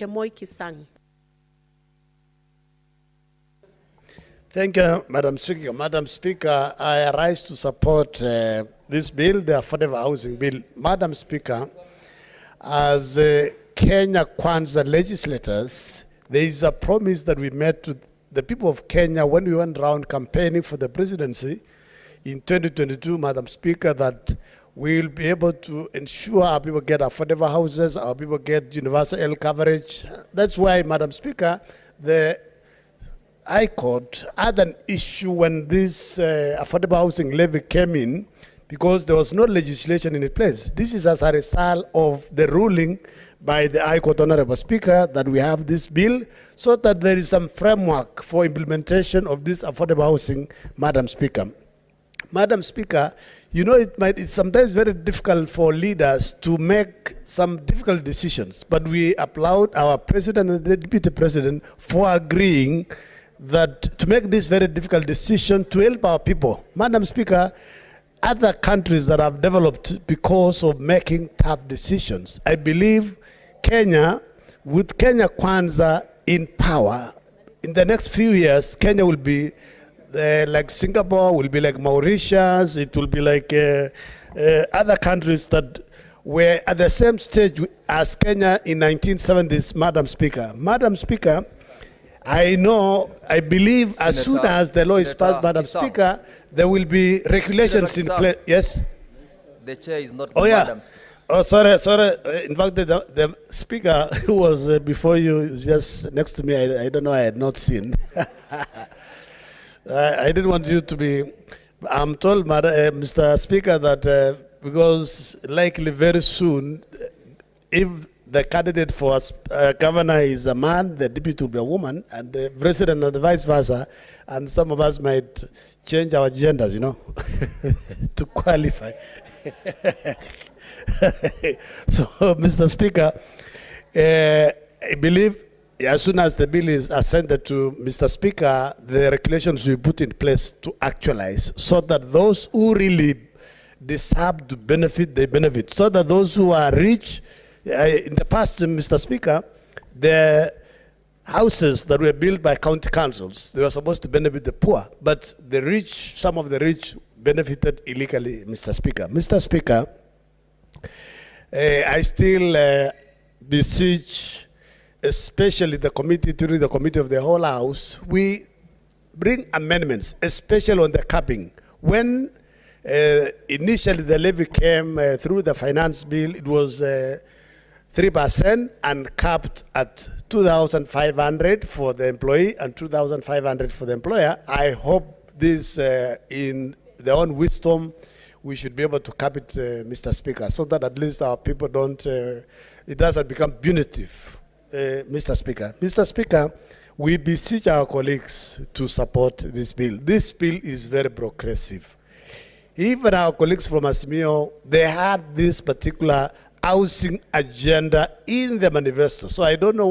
Kisang. Thank you, Madam Speaker. Madam Speaker, I rise to support this bill, the Affordable Housing Bill. Madam Speaker, as Kenya Kwanza legislators, there is a promise that we made to the people of Kenya when we went around campaigning for the presidency in 2022, Madam Speaker, that we'll be able to ensure our people get affordable houses, our people get universal health coverage. That's why, Madam Speaker, the High Court had an issue when this affordable housing levy came in because there was no legislation in place. This is as a result of the ruling by the High Court, Honorable Speaker, that we have this bill so that there is some framework for implementation of this affordable housing, Madam Speaker. Madam Speaker, you know it's sometimes very difficult for leaders to make some difficult decisions, but we applaud our President and the Deputy President for agreeing that to make this very difficult decision to help our people. Madam Speaker, other countries that have developed because of making tough decisions, I believe Kenya, with Kenya Kwanza in power, in the next few years, Kenya will be like Singapore, will be like Mauritius, it will be like other countries that were at the same stage as Kenya in 1970s, Madam Speaker. Madam Speaker, I believe Senator, as soon as the law is passed, Madam Kisang, Speaker, there will be regulations in place. Yes? The chair is not Madam. Oh, sorry. In fact, the speaker who was before you is just next to me. I don't know, I had not seen. I didn't want you to be. I'm told, Mr. Speaker, that because likely very soon, if the candidate for governor is a man, the deputy will be a woman, and the president and vice versa, and some of us might change our genders, to qualify. So, Mr. Speaker, I believe as soon as the bill is ascended to Mr. Speaker, the regulations will be put in place to actualize so that those who really deserve to benefit, they benefit. So that those who are rich, in the past, Mr. Speaker, the houses that were built by county councils, they were supposed to benefit the poor, but the rich, some of the rich benefited illegally, Mr. Speaker. Mr. Speaker, I still beseech, especially the committee, during the committee of the whole house, we bring amendments, especially on the capping. When initially the levy came through the finance bill, it was 3% and capped at 2,500 for the employee and 2,500 for the employer. I hope this, in their own wisdom, we should be able to cap it, Mr. Speaker, so that at least our people don't, it doesn't become punitive, Mr. Speaker. Mr. Speaker, we beseech our colleagues to support this bill. This bill is very progressive. Even our colleagues from Asmio, they had this particular housing agenda in the manifesto. So I don't know